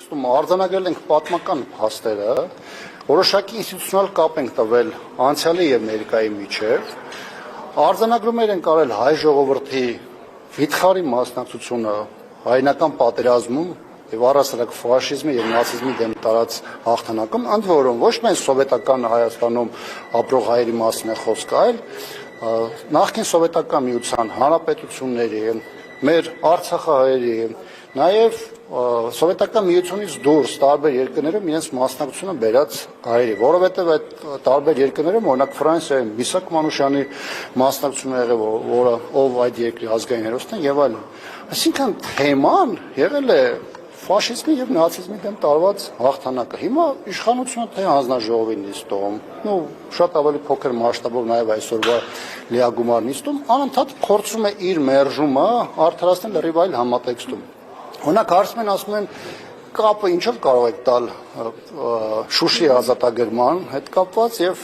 տեքստում արձանագրել ենք պատմական փաստերը, որոշակի ինստիտուցիոնալ կապ ենք տվել անցյալի եւ ներկայի միջև, արձանագրումներ ենք արել հայ ժողովրդի վիթխարի մասնակցությունը հայնական պատերազմում եւ առասարակ ֆաշիզմի եւ նացիզմի դեմ տարած հաղթանակում, ընդ որում ոչ միայն սովետական Հայաստանում ապրող հայերի մասին է խոսքը, այլ նախկին սովետական միության հանրապետությունների, մեր Արցախահայերի, նաեւ սովետական միությունից դուրս տարբեր երկրներում իրենց մասնակցությունը բերած հայերի, որովհետեւ այդ տարբեր երկրներում օրինակ Ֆրանսիայում Միսակ Մանուշյանի մասնակցությունը եղել, որը ով այդ երկրի ազգային հերոսն է եւ այլն։ Այսինքն թեման եղել է ֆաշիզմի եւ նացիզմի դեմ տարված հաղթանակը։ Հիմա իշխանությունը թե հանձնաժողովի նիստում, շատ ավելի փոքր մասշտաբով նաեւ այսօրվա լիագումար նիստում անընդհատ փորձում է իր մերժումը արդարացնել լրիվ այլ համատեքստում։ Օրինակ հարցում են, ասում են կապը ինչով կարող եք տալ Շուշի ազատագրման հետ կապված եւ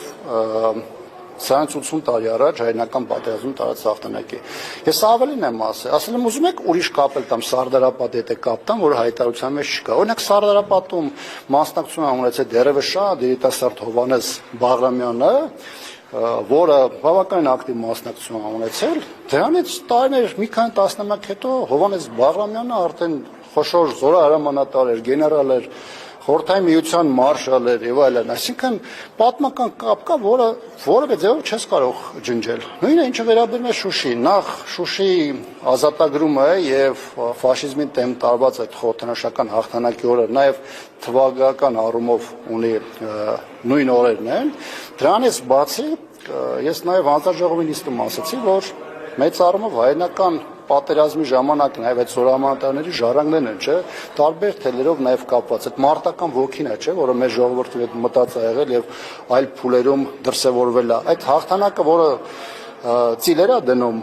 20 տարի առաջ հայնական պատերազմում տարած հաղթանակի։ Ես ավելին եմ ասել եմ ուզում եք ուրիշ կապ էլ տամ Սարդարապատի հետ կապ տամ, որը հայտարարության մեջ չկա։ Օրինակ Սարդարապատում մասնակցություն ունեցել դեռևս շատ երիտասարդ Հովհաննես Բաղրամյանը, որը բավականին ակտիվ մասնակցություն ունեցել, դրանից տարիներ մի քանի տասնամյակ հետո Հովհաննես Բաղրամյանը արդեն խոշոր զորահրամանատար էր, գեներալ էր, Խորհրդային միության մարշալ էր եւ այլն, այսինքն պատմական կապ կա, որը որևէ ձևով չես կարող ջնջել։ Նույնը ինչը վերաբերում է Շուշիին, նախ Շուշիի ազատագրումը եւ ֆաշիզմին դեմ տարված այդ խորհրդանշական հաղթանակի օրը նաեւ թվագրական առումով ունի նույն օրերն են։ Դրանից բացի ես նաեւ հանձնաժողովի նիստում ասացի, որ մեծ առումով հայնական պատերազմի ժամանակ նաև այդ զորահրամանատարների ժառանգներն են, չէ, տարբեր թելերով նաև կապված։ Այդ մարտական ոգին է, չէ, որը մեր ժողովրդի հետ մտած է եղել եւ այլ փուլերում դրսեւորվել է։ Այդ հաղթանակը, որը ծիլեր է դնում,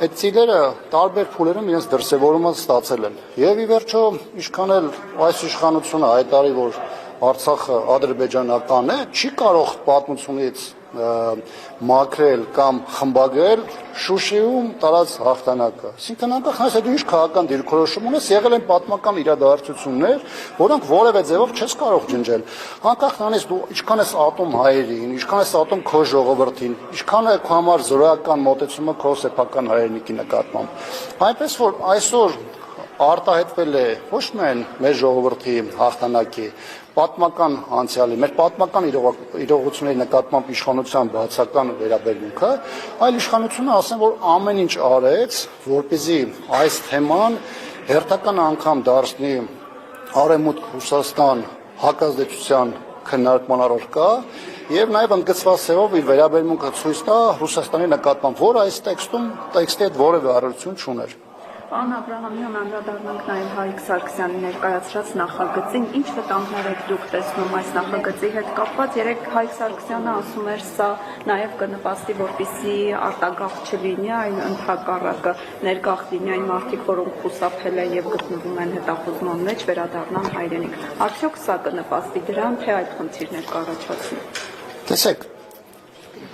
այդ ծիլերը տարբեր փուլերում իրենց դրսեւորումը ստացել են։ Եվ ի վերջո, ինչքան էլ այս իշխանությունը հայտարարի, որ Արցախը ադրբեջանական է, չի կարող պատմությունից մաքրել կամ խմբագրել Շուշիում տարած հաղթանակը։ Այսինքն անկախ այդ ինչ քաղաքական դիրքորոշում ունես, եղել են պատմական իրադարձություններ, որոնք որևէ ձևով չես կարող ջնջել։ Անկախ նրանից դու ինչքան ես ատում հայերին, ինչքան ես ատում քո ժողովրդին, ինչքան է քո համար զորական մոտեցումը քո սեփական հայրենիքի նկատմամբ։ Այնպես որ այսօր արտահայտվել է ոչ միայն մեր ժողովրդի հաղթանակի պատմական անցյալի, մեր պատմական իրողությունների նկատմամբ իշխանության բացական վերաբերմունքը, այլ իշխանությունը ասեն, որ ամեն ինչ արեց, որպեսզի այս թեման հերթական անգամ դարձնի Արևմուտք Ռուսաստան հակազդեցության քննարկման առարկա եւ նաեւ ընդգծված սերով իր վերաբերմունքը ցույց տա Ռուսաստանի նկատմամբ, որ այս տեքստի հետ որևէ առնչություն չուներ։ Պարոն Աբրահամյան, անդրադառնանք նաև Հայկ Սարգսյանի ներկայացրած նախագծին, ինչ վտանգներ եք դուք տեսնում այս նախագծի հետ կապված։ Երեք Հայկ Սարգսյանը ասում էր, սա նաև կնպաստի, որպեսզի արտագաղթ չլինի, այլ ընդհակառակը ներգաղթ լինի այն մարդիկ, որոնք խուսափել են եւ գտնվում են հետախուզման մեջ, վերադառնան հայրենիք։ Արդյոք սա կնպաստի դրան, թե այդ խնդիրներ կառաջացնի։ Տեսեք,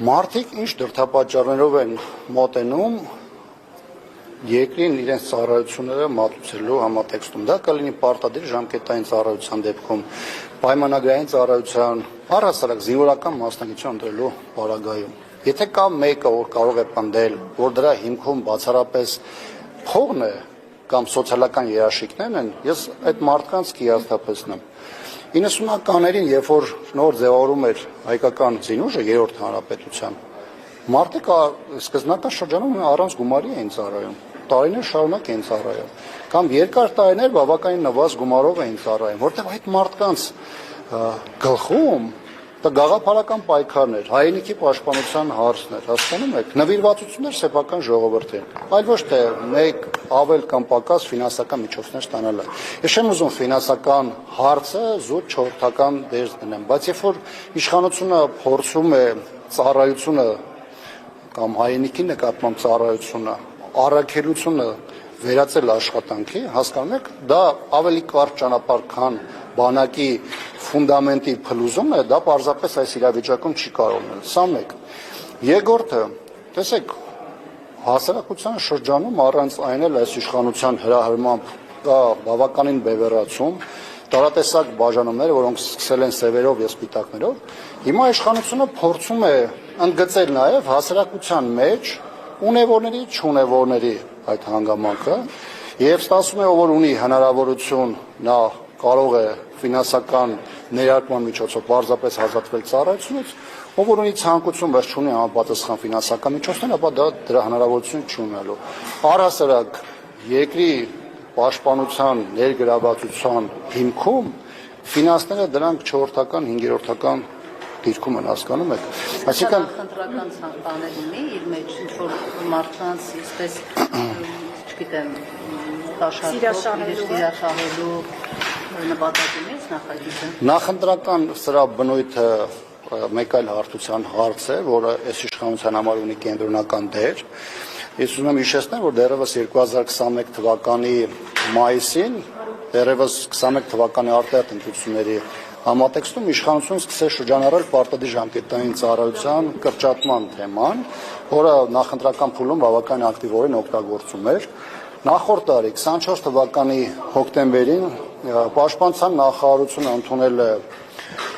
մարդիկ ինչ դրդապատճառներով են մոտենում երկրին իրենց ծառայությունները մատուցելու համատեքստում, դա կլինի պարտադիր ժամկետային ծառայության դեպքում, պայմանագրային ծառայության, առհասարակ զինվորական մասնակցություն ընտրելու պարագայում։ Եթե կա մեկը, որ կարող է պնդել, որ դրա հիմքում բացառապես փողն է կամ սոցիալական երաշխիքներն են, ես այդ մարդկանց կհիասթափեցնեմ։ 90-ականներին, երբ որ նոր ձևավորում էր հայկական զինուժը երրորդ հանրապետության, մարդիկ սկզբնական շրջանում առանց գումարի էին ծառայում, տարիներ շարունակ էին ծառայում, կամ երկար տարիներ բավականին նվազ գումարով էին ծառայում, որտեղ այդ մարդկանց գլխում դա գաղափարական պայքարներ, հայրենիքի պաշտպանության հարցներ, հասկանում եք, նվիրվածություններ սեփական ժողովրդին, այլ ոչ թե մեկ ավել կամ պակաս ֆինանսական միջոցներ ստանալը։ Ես չեմ ուզում ֆինանսական հարցը զուտ չորթական դեր դնեմ, բայց երբ որ իշխանությունը փորձում է ծառայությունը կամ հայրենիքի նկատմամբ ծառայությունը, առաքելությունը վերածել աշխատանքի, հասկանում եք, դա ավելի կարճ ճանապարհ քան բանակի ֆունդամենտի փլուզումն է, դա պարզապես այս իրավիճակում չի կարող լինել։ Սա մեկ։ Երկրորդը, տեսեք, հասարակության շրջանում առանց այն էլ այս իշխանության հրահրմամբ կա բավականին բևեռացում, տարատեսակ բաժանումներ, որոնք սկսել են սևերով եւ սպիտակներով, հիմա իշխանությունը փորձում է ընդգծել նաեւ հասարակության մեջ ունևորների, չունևորների այդ հանգամանքը եւ ստացվում է, որ ունի հնարավորություն նա կարող է ֆինանսական ներարկման միջոցով պարզապես ազատվել ծառայությունից, ով որ ունի ցանկություն, բայց չունի համապատասխան ֆինանսական միջոցներ, ապա դա դրա հնարավորություն չունենալու։ Առհասարակ երկրի պաշտպանության ներգրավվածության հիմքում ֆինանսները դրանք 4-ական, 5-րդական դիրքում են հասկանում եք։ Այսինքն խնդրական ցանկաներ ունի իր մեջ ինչ որ մարդկանց իսպես չգիտեմ սիրաշահելու նպատակի մեջ նախագիծը։ Նախընտրական սրա բնույթը մեկ այլ հարթության հարց է, որը այս իշխանության համար ունի կենտրոնական դեր։ Ես ուզում եմ հիշեցնել, որ դեռևս 2021 թվականի մայիսին, դեռևս 21 թվականի արտահայտ ընտրությունների համատեքստում իշխանությունը սկսեց շրջանառել պարտադիր ժամկետային ծառայության կրճատման թեման, որը նախընտրական փուլում բավական ակտիվորեն օգտագործում էր։ Նախորդ տարի 24 թվականի հոկտեմբերին Պաշտպանության նախարարությունը ընդունել է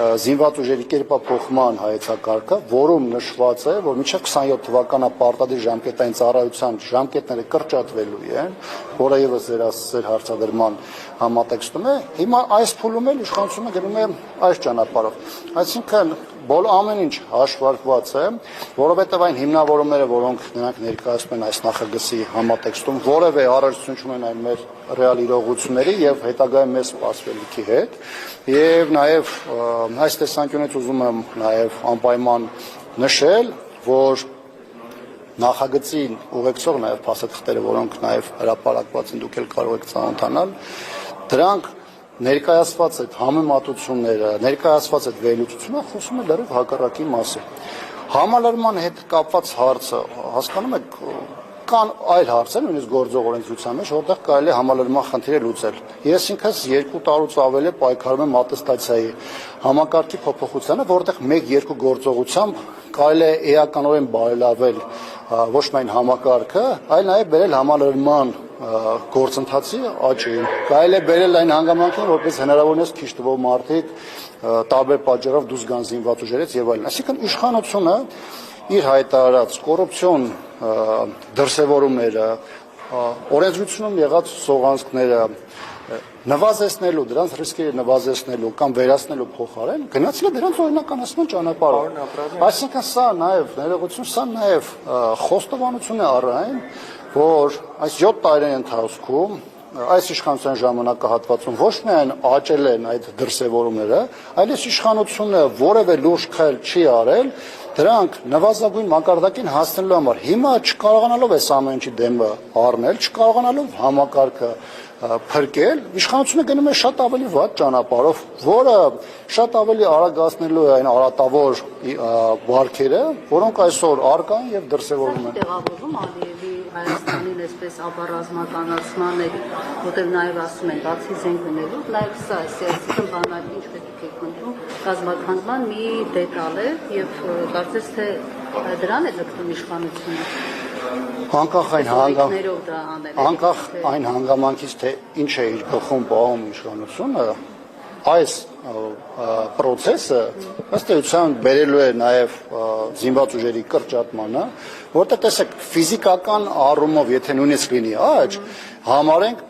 զինված ուժերի կերպափոխման հայեցակարգը, որում նշված է, որ մինչև 27 թվականը պարտադիր ժամկետային ծառայության ժամկետները կրճատվելու են, որը ևս ձեր հարցադրման համատեքստում է։ Հիմա այս փուլում էլ իշխանությունը գնում է այս ճանապարհով։ Այսինքն ամեն ինչ հաշվարկված է, որովհետև այն հիմնավորումները, որոնք նրանք ներկայացնում են այս նախագծի համատեքստում, որևէ առնչություն չունեն այն մեր ռեալ իրողությունների եւ հետագայում մեզ սպասվելիքի հետ, եւ նաեւ այս տեսանկյունից ուզում եմ նաեւ անպայման նշել, որ նախագծին ուղեկցող նաեւ փաստաթղթերը, որոնք նաեւ հրապարակված են, դուք էլ կարող եք ծանոթանալ, դրանք ներկայացված այդ համեմատությունները, ներկայացված այդ վերլուծությունը խոսում է դեռ հակառակի մասին։ Համալրման հետ կապված հարցը, հասկանում եք, կան այլ հարցեր, նույնիսկ գործող օրենսդրության մեջ, որտեղ կարելի է համալրման խնդիրը լուծել։ Ես ինքս 2 տարուց ավել պայքարում եմ ատեստացիայի համակարգի փոփոխությանը, որտեղ 1-2 գործողությամբ կարելի է էականորեն բարելավել ոչ միայն համակարգը, այլ նաև բերել համալրման գործընթացի աճին։ Կարելի է բերել այն հանգամանքին, որպես հնարավորինս քիչ թվով մարդիկ տարբեր պատճառով դուրս գան զինված ուժերից եւ այլն։ Այսինքն իշխանությունը իր հայտարարած կոռուպցիոն դրսևորումները, օրենսդրությունում եղած սողանցքները նվազեցնելու, դրանց ռիսկերը նվազեցնելու կամ վերացնելու փոխարեն գնացել է դրանց օրինականացման ճանապարհով։ Այսինքն սա նաև ներողություն, սա նաև խոստովանություն է առայն, որ այս 7 տարի ընթացքում այս իշխանության ժամանակահատվածում ոչ միայն աճել են այդ դրսևորումները, այլ այս իշխանությունը որևէ լուրջ քայլ չի արել դրանք նվազագույն մակարդակին հասնելու համար։ Հիմա չկարողանալով այս ամեն ինչի դեմը առնել, չկարողանալով համակարգը փրկել, իշխանությունը գնում է շատ ավելի վատ ճանապարհով, որը շատ ավելի արագացնելու է այն արատավոր վարքերը, որոնք այսօր առկա են եւ դրսևորվում են։ Տեղավորվում Ալիևի Հայաստանին այսպես ապառազմականացման է, որտեղ նաեւ ասում են, բացի զենք ունելու, նաեւ սա սիասական բանալի ինչ պետք է քննում, կազմաքանդման մի դետալ է եւ կարծես թե դրան է ձգտում իշխանությունը։ Անկախ այն հանգամանքից, թե ինչ է իր գլխում պահում իշխանությունը, այս process-ը ըստ էության բերելու է նաև զինված ուժերի կրճատմանը, որտեղ տեսեք ֆիզիկական առումով, եթե նույնիսկ լինի աճ, համարենք,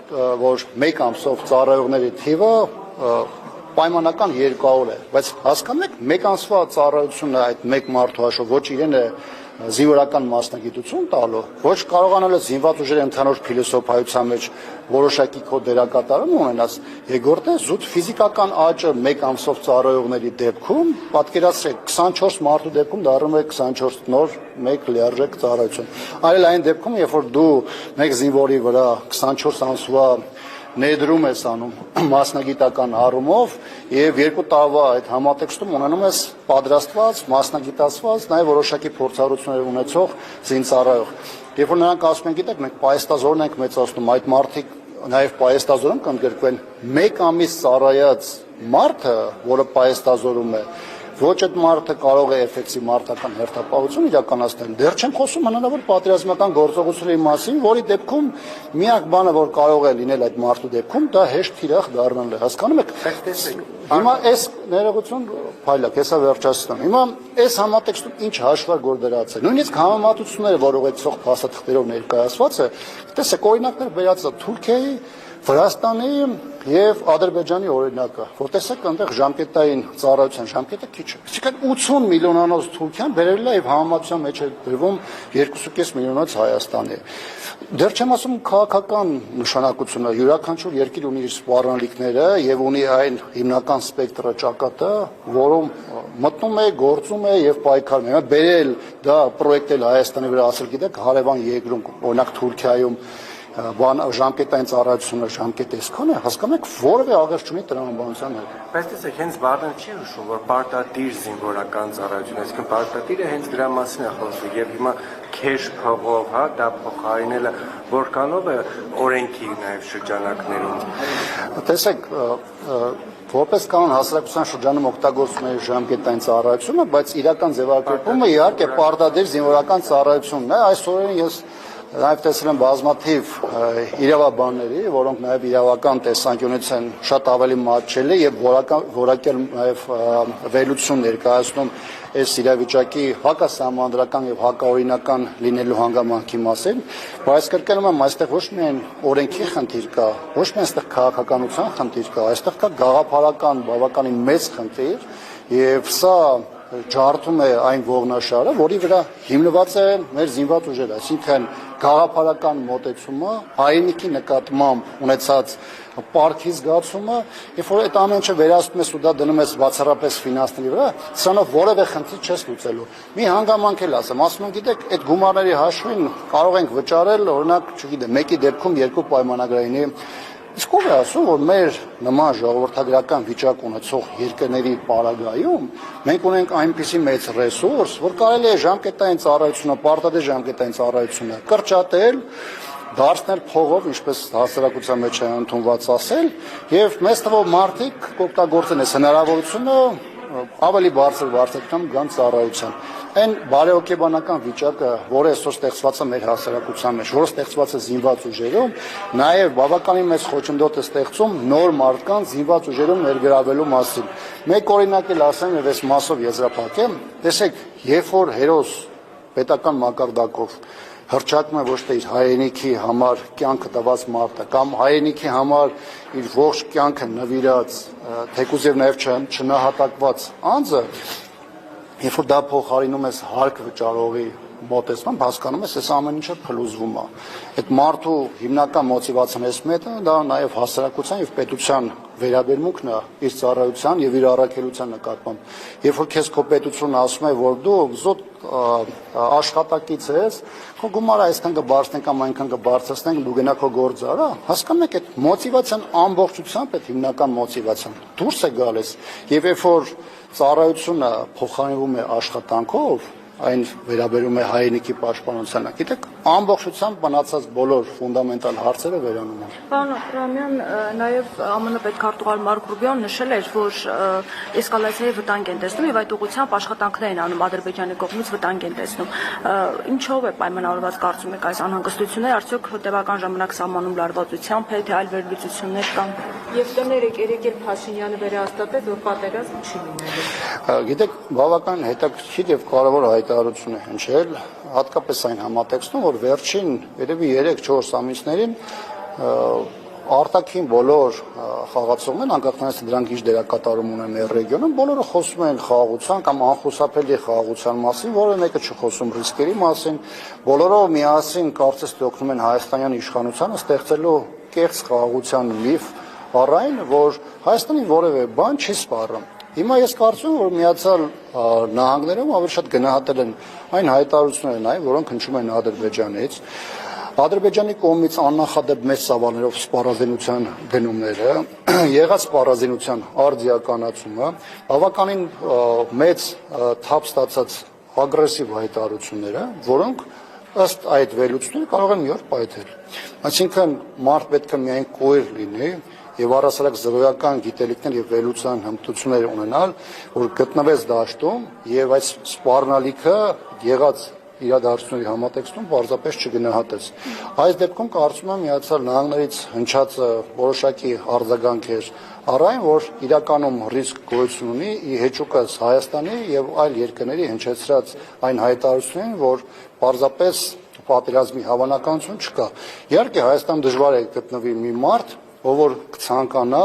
որ 1 ամսով ծառայողների թիվը պայմանական 200 է, բայց հասկանում եք, 1 ամսվա ծառայությունը այդ 1 մարդու հաշվով ոչ իրեն է զինվորական մասնագիտություն տալու, ոչ կարողանալու զինված ուժերի ընդհանուր փիլիսոփայության մեջ որոշակի քո դերակատարում ունենաս, երկրորդը զուտ ֆիզիկական աճը 1 ամսով ծառայողների դեպքում, պատկերացրեք 24 մարդու դեպքում դառնում է 24 նոր 1 լիարժեք ծառայություն։ Այլ այն դեպքում, երբ որ դու 1 զինվորի վրա 24 ամսվա ներդրում ես անում մասնագիտական առումով եւ 2 տարվա այդ համատեքստում ունենում ես պատրաստված, մասնագիտացված, նաեւ որոշակի փորձառություններ ունեցող զինծառայող։ Երբ որ նրանք ասում են, գիտեք, մենք պայեստազորն ենք մեծացնում, այդ մարդիկ նաեւ պայեստազորում կընդգրկվեն 1 ամիս ծառայած մարդը, որը պայեստազորում է, ոչ այդ մարդը կարող է էֆեկտիվ մարդական հերթապահություն իրականացնել։ Դեռ չեմ խոսում հնարավոր պատերազմական գործողությունների մասին, որի դեպքում միակ բանը, որ կարող է լինել այդ մարդու դեպքում, դա հեշտ թիրախ դառնալն է։ Հասկանում եք։ Հիմա այս ներողություն, փայլակ, հեսա վերջացնում։ Հիմա այս համատեքստում ինչ հաշվար դրած է։ Նույնիսկ համեմատությունները, որ ուղեկցող փաստաթղթերով ներկայացված է, տեսեք, օրինակներ վերածած Թուրքիայի, Վրաստանի եւ Ադրբեջանի օրինակը, որ տեսեք այնտեղ ժամկետային ծառայության ժամկետը քիչ է։ Այսինքն 80 միլիոնանոց Թուրքիան բերել է եւ համեմատության մեջ է դրվում 2.5 միլիոնոց Հայաստանի։ Դեռ չեմ ասում քաղաքական նշանակությունը, յուրաքանչյուր երկիր ունի իր սպառնալիքները եւ ունի այն հիմնական սպեկտրը ճակատը, որում մտնում է, գործում է եւ պայքարում է։ Բերել դա պրոյեկտել Հայաստանի վրա, ասել գիտեք, հարևան երկրում, օրինակ Թուրքիայում ժամկետային ծառայությունը ժամկետ այսքան է, հասկանում եք, որևէ աղերս չունի տրամաբանության հետ։ Բայց տեսեք, հենց Բարդան չի հուշում, որ պարտադիր զինվորական ծառայություն, այսինքն պարտադիրը հենց դրա մասին է խոսում, եւ հիմա քեշ փողով, հա, դա փոխարինելը որքանով է օրենքի նաեւ շրջանակներում։ Տեսեք, որպես կանոն հասարակության շրջանում օգտագործում է ժամկետային ծառայությունը, բայց իրական ձևակերպումը իհարկե պարտադիր զինվորական ծառայությունն է։ Այս օրերին ես Նաև տեսել եմ բազմաթիվ իրավաբանների, որոնք նաև իրավական տեսանկյունից են շատ ավելի մատչելի եւ որակյալ նաև վերլուծություն ներկայացնում այս իրավիճակի հակասահմանադրական եւ հակաօրինական լինելու հանգամանքի մասին, բայց կրկնում եմ, այստեղ ոչ միայն օրենքի խնդիր կա, ոչ միայն այստեղ քաղաքականության խնդիր կա, այստեղ կա գաղափարական բավականին մեծ խնդիր եւ սա ջարդում է այն ողնաշարը, որի վրա հիմնված է մեր զինված ուժերը, այսինքն գաղափարական մոտեցումը, հայրենիքի նկատմամբ ունեցած պարտքի զգացումը, երբ որ այդ ամենը վերահսկում ես ու դա դնում ես բացառապես ֆինանսների վրա, սրանով որևէ խնդիր չես լուծելու։ Մի հանգամանք էլ ասեմ, ասում եմ, գիտեք, այդ գումարների հաշվին կարող ենք վճարել, օրինակ, չգիտեմ, մեկի դեպքում 2 պայմանագրայինի Իսկ ով է ասում, որ մեր նման ժողովրդագրական վիճակ ունեցող երկրների պարագայում մենք ունենք այնպիսի մեծ ռեսուրս, որ կարելի է ժամկետային ծառայությունը, պարտադիր ժամկետային ծառայությունը կրճատել, դարձնել փողով, ինչպես հասարակության մեջ է ընդունված ասել, եւ մեծ թվով մարդիկ կօգտագործեն այս հնարավորությունը ավելի բարձր գան ծառայության։ Այն բարեհոգեբանական վիճակը, որը այսօր ստեղծված է մեր հասարակության մեջ, որը ստեղծված է զինված ուժերում, նաև բավականին մեծ խոչընդոտ է ստեղծում նոր մարդկանց զինված ուժերում ներգրավելու մասին։ Մեկ օրինակ էլ ասեմ եւ այս մասով եզրափակեմ, տեսեք, երբ որ հերոս պետական մակարդակով հռչակում է ոչ թե իր հայրենիքի համար կյանքը տված մարդը կամ հայրենիքի համար իր ողջ կյանքը նվիրած, թեկուզ եւ նաեւ չնահատակված անձը, երբ որ դա փոխարինում ես հարկ վճարողի մոտեցմամբ, հասկանում ես, այս ամեն ինչը փլուզվում է։ Այդ մարդու հիմնական մոտիվացիան էս մեկը դա նաև հասարակության եւ պետության վերաբերմունքն է իր ծառայության եւ իր առաքելության նկատմամբ։ Երբ որ քեզ քո պետությունը ասում է, որ դու զոտ աշխատակից ես, քո գումարը այսքան կբարձրենք կամ այնքան կբարձրացնենք, դու գնա քո գործը արա, հասկանում եք, այդ մոտիվացիան ամբողջությամբ այդ հիմնական մոտիվացիան դուրս է գալիս եւ երբ որ ծառայությունը փոխարինվում է աշխատանքով, այն վերաբերում է հայրենիքի պաշտպանությանը։ Գիտեք, ամբողջությամբ մնացած բոլոր ֆունդամենտալ հարցերը վերանում են։ Պարոն Աբրահամյան, նաև ԱՄՆ պետքարտուղար Մարկ Ռուբիոն նշել էր, որ էսկալացիայի վտանգ են տեսնում եւ այդ ուղղությամբ աշխատանքներ են անում Ադրբեջանի կողմից վտանգ են տեսնում։ Ինչով է պայմանավորված կարծում եք այս անհանգստությունները, արդյոք տևական ժամանակ սահմանում լարվածությամբ է, թե այլ վերլուծություններ կան։ Եվ տներեք երեկել Փաշինյանը վերահաստատեց, որ պատերազմ չի լինելու։ Գիտեք, բավական հետաքրքիր եւ կարեւոր հայտարարություն է հնչել, հատկապես այն համատեքստում, որ վերջին երևի 3-4 ամիսներին արտաքին բոլոր խաղացողներն, անկախ դրանք ինչ դերակատարում ունեն մեր ռեգիոնում, բոլորը խոսում են խաղաղության կամ անխուսափելի խաղաղության մասին, որը մեկը չխոսում ռիսկերի մասին, բոլորով միասին կարծես թե օգնում են հայաստանյան իշխանությանը ստեղծելու կեղծ խաղաղության միֆ, առայն, որ Հայաստանի որևէ բան չի սպառում։ Հիմա ես կարծում եմ, որ Միացյալ Նահանգներում ավելի շատ գնահատել են այն հայտարարությունները նաև, որոնք հնչում են Ադրբեջանից։ Ադրբեջանի կողմից աննախադեպ մեծ ծավալներով սպառազինության գնումները, եղած սպառազինության արդիականացումը, բավականին մեծ թափ ստացած ագրեսիվ հայտարարությունները, որոնք ըստ այդ վերլուծությունների կարող են մի օր պայթել։ Այսինքն մարդ պետք է միայն կույր լինի եւ առասարակ զրոյական գիտելիքներ եւ վերլուծության հմտություններ ունենալ, որ գտնվեց դաշտում եւ այս սպառնալիքը եղած իրադարձությունների համատեքստում պարզապես չգնահատեց։ Այս դեպքում կարծում եմ Միացյալ Նահանգներից հնչած որոշակի արձագանք էր առ այն, որ իրականում ռիսկ գոյություն ունի ի հեճուկս Հայաստանի եւ այլ երկրների հնչեցրած այն հայտարարություններին, որ պարզապես պատերազմի հավանականություն չկա։ Իհարկե Հայաստան դժվար է գտնվի մի մարդ, ով որ կցանկանա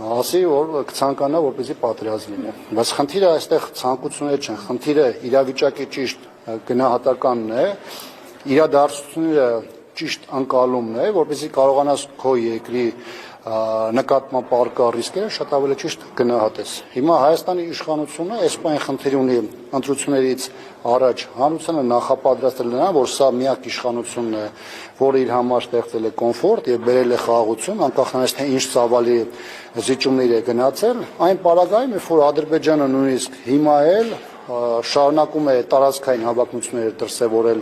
ասի, որ կցանկանա, որպեսզի պատերազմ լինի։ Բայց խնդիրը այստեղ ցանկություններ չեն, խնդիրը իրավիճակի ճիշտ գնահատականն է, իրադարձությունները ճիշտ ընկալումն է, որպեսզի կարողանաս քո երկրի նկատմամբ առկա ռիսկերը շատ ավելի ճիշտ գնահատես։ Հիմա Հայաստանի իշխանությունը այս բան խնդիր ունի ընտրություններից առաջ հանրությանը նախապատրաստել նրան, որ սա միակ իշխանությունն է, որը իր համար ստեղծել է կոմֆորտ եւ բերել է խաղաղություն, անկախ նրանից թե ինչ ծավալի զիջումներ է գնացել, այն պարագայում է, որ Ադրբեջանը նույնիսկ հիմա էլ շարունակում է տարածքային հավակնություններ դրսևորել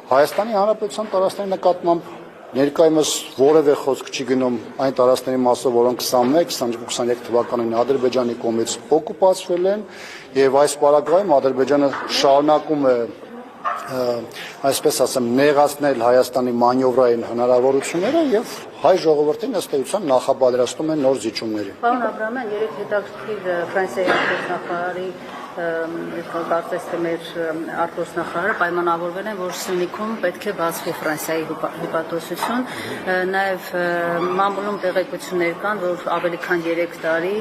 Հայաստանի Հանրապետության տարածքների նկատմամբ ներկայումս որևէ խոսք չի գնում այն տարածքների մասով, որոնք 21-22-23 թվականին Ադրբեջանի կողմից օկուպացվել են եւ այս պարագայում Ադրբեջանը շարունակում է այսպես ասեմ նեղացնել Հայաստանի մանևրային հնարավորությունները եւ հայ ժողովրդին ըստ էության նախապատրաստում են նոր զիջումների։ Պարոն Աբրահամյան, երեք հետաքրքիր Ֆրանսիայի արտգործնախարարի կարծես թե մեր արտգործնախարարը պայմանավորվել են, որ Սյունիքում պետք է բացվի Ֆրանսիայի հյուպատոսություն, նաև մամուլում տեղեկություններ կան, որ ավելի քան 3 տարի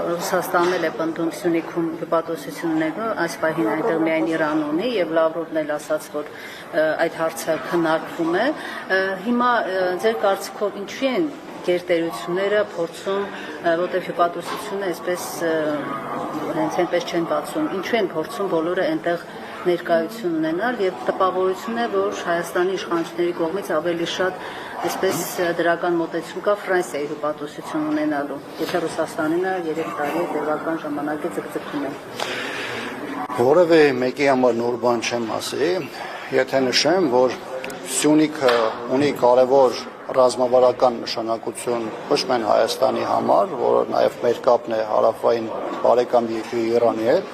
Ռուսաստանն էլ է պնդում Սյունիքում հյուպատոսություն ունենալու, այս պահին այնտեղ միայն Իրան ունի եւ Լավրովն էլ ասաց, որ այդ հարցը քննարկվում է։ Հիմա ձեր կարծիքով ինչու են գերտերությունները փորձում, որտեղ հյուպատոսությունը այսպես հենց այնպես չեն բացում, ինչու են փորձում բոլորը այնտեղ ներկայություն ունենալ եւ տպավորություն է, որ Հայաստանի իշխանությունների կողմից ավելի շատ այսպես դրական մոտեցում կա Ֆրանսիայի հյուպատոսություն ունենալու, եթե Ռուսաստանինը 3 տարի տևական ժամանակի ձգձգում է։ Որևէ մեկի համար նոր բան չեմ ասի, եթե նշեմ, որ Սյունիքը ունի կարևոր ռազմավարական նշանակություն ոչ միայն Հայաստանի համար, որը նաև մեր կապն է հարավային բարեկամ երկրի Իրանի հետ,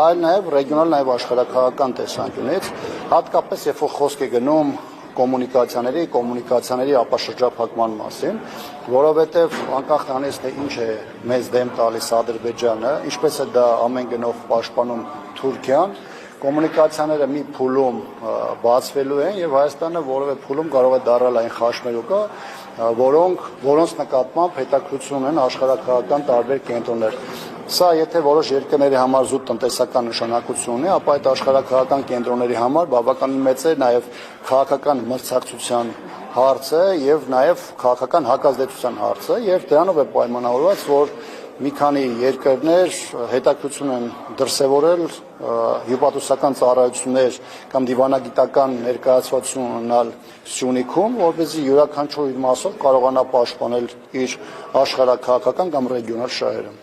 այլ նաև ռեգիոնալ, նաև աշխարհաքաղաքական տեսանկյունից, հատկապես երբ որ խոսք է գնում կոմունիկացիաների ապաշրջափակման մասին, որովհետև անկախ նրանից թե ինչ է մեզ դեմ տալիս Ադրբեջանը, ինչպես է դա ամեն գնով պաշտպանում Թուրքիան, կոմունիկացիաները մի փուլում բացվելու են եւ Հայաստանը որևէ փուլում կարող է դառնալ այն խաչմերուկը, որոնց նկատմամբ հետաքրքրություն ունեն աշխարհաքաղաքական տարբեր կենտրոններ։ Սա եթե որոշ երկրների համար զուտ տնտեսական նշանակություն ունի, ապա այդ աշխարհաքաղաքական կենտրոնների համար բավականին մեծ է նաեւ քաղաքական մրցակցության հարցը եւ նաեւ քաղաքական հակազդեցության հարցը եւ դրանով է պայմանավորված, որ մի քանի երկրներ հետաքրքրություն են դրսևորել հյուպատոսական ծառայություններ կամ դիվանագիտական ներկայացվածություն ունենալ Սյունիքում, որպեսզի յուրաքանչյուր մասով կարողանա պաշտպանել իր աշխարհաքաղաքական կամ ռեգիոնալ շահերը։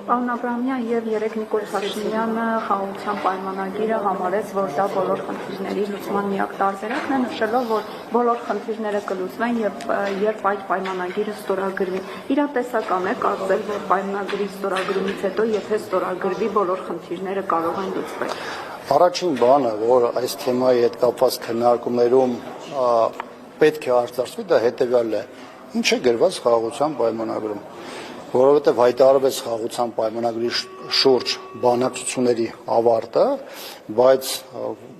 Պարոն Աբրահամյան, եւ երեք Նիկոլ Փաշինյանը խաղաղության պայմանագիրը համարեց, որ դա բոլոր խնդիրների լուծման միակ տարբերակն է, նշելով, որ բոլոր խնդիրները կլուծվեն եւ երբ այդ պայմանագիրը ստորագրվի։ Իրատեսական է կարծել, որ պայմանագրի ստորագրումից հետո, եթե ստորագրվի, բոլոր խնդիրները կարող են լուծվել։ Առաջին բանը, որ այս թեմայի հետ կապված քննարկումներում պետք է արձարծվի, դա հետեւյալն է. ինչ է գրված խաղաղության պայմանագրում։ Որովհետև հայտարարվեց խաղաղության պայմանագրի շուրջ բանակցությունների ավարտը, բայց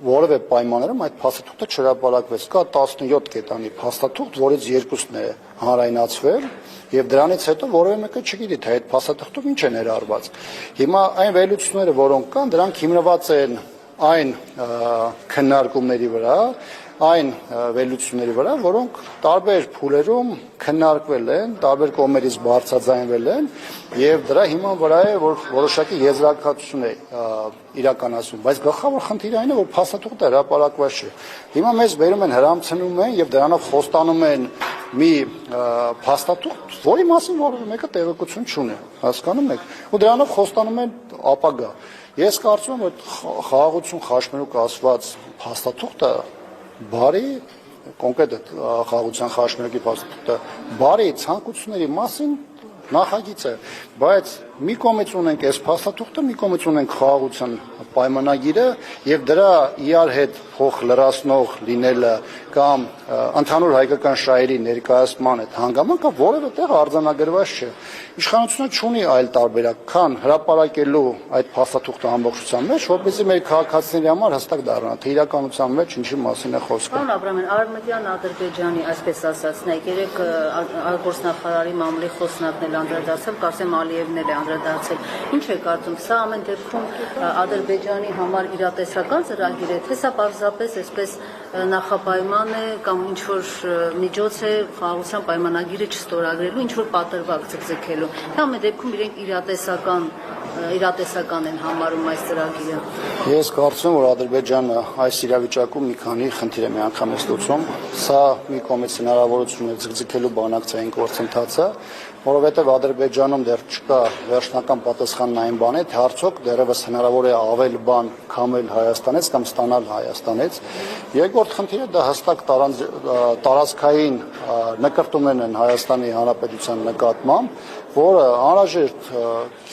որևէ պայմաններում այդ փաստաթուղթը չհրապարակվեց։ Կա 17 կետանի փաստաթուղթ, որից 2-ն է հանրայնացվել, եւ դրանից հետո որևէ մեկը չգիտի, թե այդ փաստաթղթում ինչ է ներառված։ Հիմա այն վերլուծությունները, որոնք կան, դրանք հիմնված են այն քննարկումների վրա, այն վերլուծությունների վրա, որոնք տարբեր փուլերում քննարկվել են, տարբեր կողմերից բարձրաձայնվել են եւ դրա հիման վրա է, որ որոշակի եզրակացություն է իրականացվում, բայց գլխավոր խնդիրը այն է, որ փաստաթուղթը հրապարակված չէ։ Հիմա մեզ վերում են հրամցնում են եւ դրանով խոստանում են մի փաստաթուղթ, որի մասին որևէ մեկը տեղեկություն չունի, հասկանում եք, ու դրանով խոստանում են ապագա։ Ես կարծում եմ, որ խաղաղություն խաչմերուկ ասված փաստաթուղթը բարի կոնկրետ խաղաղության խաչմերուկի փաստաթուղթը բարի ցանկությունների մասին նախագիծ է, բայց մի կողմից ունենք այս փաստաթուղթը, մի կողմից ունենք խաղաղության պայմանագիրը եւ դրա իրար հետ փոխ լրացնող լինելը կամ ընդհանուր հայկական շահերի ներկայացման այդ հանգամանքը որևէ տեղ արձանագրված չէ։ Իշխանությունը չունի այլ տարբերակ, քան հրապարակելու այդ փաստաթուղթը ամբողջության մեջ, որպեսզի մեր քաղաքացիների համար հստակ դառնա, թե իրականության մեջ ինչի մասին է խոսքը։ Պարոն Աբրամյան, Արևմտյան Ադրբեջանի, այսպես ասած, երեք արտգործնախարարի մամուլի խոսնակն էլ անդրադարձել, կարծեմ Ալիևն էլ է անդրադարձել։ Ինչ է կարծում, սա ամեն դեպքում Ադրբեջանի համար իրատեսական ծրագիր է, թե սա պարզապես այսպես նախապայման է կամ ինչ որ միջոց է խաղաղության պայմանագիրը չստորագրելու, ինչ որ պատրվակ ձգձգելու։ Թե ամեն դեպքում իրենք իրատեսական են համարում այս ծրագիրը։ Ես կարծում եմ, որ Ադրբեջանը այս իրավիճակում մի քանի խնդիր է միանգամից լուծում։ Սա մի կողմից հնարավորություն է ձգձգելու բանակցային գործընթացը, որովհետև Ադրբեջանում դեռ չկա վերջնական պատասխանն այն բան է, թե արդյոք դեռևս հնարավոր է ավել բան քամել Հայաստանից կամ ստանալ Հայաստանից։ Երկրորդ խնդիրը դա հստակ տարածքային նկրտումներն են Հայաստանի Հանրապետության նկատմամբ, որը անհրաժեշտ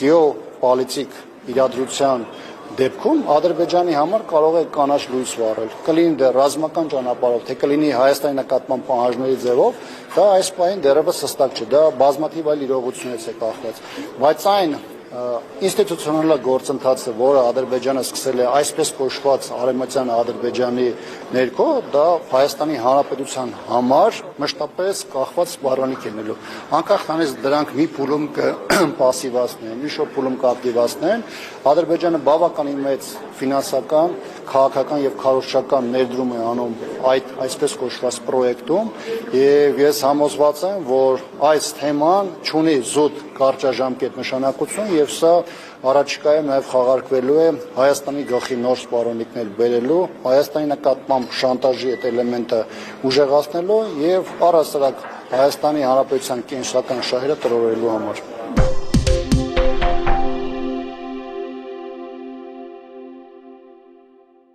գեոպոլիտիկ իրադրության դեպքում Ադրբեջանի համար կարող է կանաչ լույս վառել, կլինի դեռ ռազմական ճանապարհով, թե կլինի Հայաստանի նկատմամբ պահանջների ձևով, դա այս պահին դեռևս հստակ չէ, դա բազմաթիվ այլ իրողություններից է կախված, բայց այն ինստիտուցիոնալ գործընթացը, որը Ադրբեջանը սկսել է այսպես կոչված Արևմտյան Ադրբեջանի ներքո, դա Հայաստանի Հանրապետության համար մշտապես կախված սպառնալիք է լինելու։ Անկախ նրանից դրանք մի փուլում կպասիվացնեն, ինչ որ փուլում կակտիվացնեն, Ադրբեջանը բավականին մեծ ֆինանսական, քաղաքական եւ քարոզչական ներդրում է անում այդ այսպես կոչված պրոյեկտում եւ ես համոզված եմ, որ այս թեման ունի զուտ կարճաժամկետ նշանակություն եւ սա առաջիկայում նաեւ խաղարկվելու է Հայաստանի գլխի նոր սպառնալիքներ բերելու, Հայաստանի նկատմամբ շանտաժի այդ էլեմենտը ուժեղացնելու եւ առհասարակ Հայաստանի Հանրապետության կենսական շահերը տրորելու համար։